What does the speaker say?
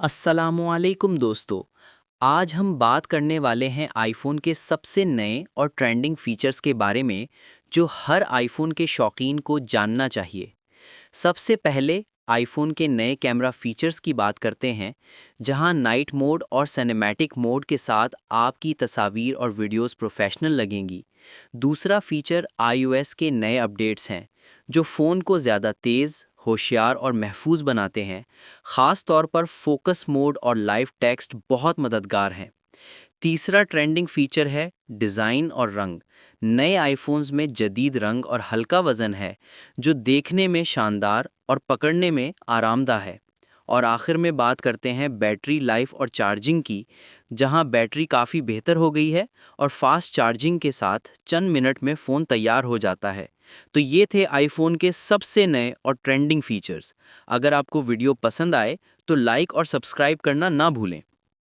अस्सलामुअलैकुम दोस्तों। आज हम बात करने वाले हैं आईफोन के सबसे नए और ट्रेंडिंग फीचर्स के बारे में जो हर आईफोन के शौकीन को जानना चाहिए। सबसे पहले आईफोन के नए कैमरा फीचर्स की बात करते हैं, जहां नाइट मोड और सिनेमैटिक मोड के साथ आपकी तस्वीर और वीडियोस प्रोफेशनल लगेंगी। दूसरा फीचर iOS के नए अपडेट्स हैं, जो फ़ोन को ज़्यादा तेज़, होशियार और महफूज बनाते हैं। ख़ास तौर पर फोकस मोड और लाइव टेक्स्ट बहुत मददगार हैं। तीसरा ट्रेंडिंग फीचर है डिज़ाइन और रंग। नए आईफोन्स में जदीद रंग और हल्का वज़न है, जो देखने में शानदार और पकड़ने में आरामदा है। और आखिर में बात करते हैं बैटरी लाइफ और चार्जिंग की, जहां बैटरी काफ़ी बेहतर हो गई है और फास्ट चार्जिंग के साथ चंद मिनट में फ़ोन तैयार हो जाता है। तो ये थे आईफोन के सबसे नए और ट्रेंडिंग फीचर्स। अगर आपको वीडियो पसंद आए तो लाइक और सब्सक्राइब करना ना भूलें।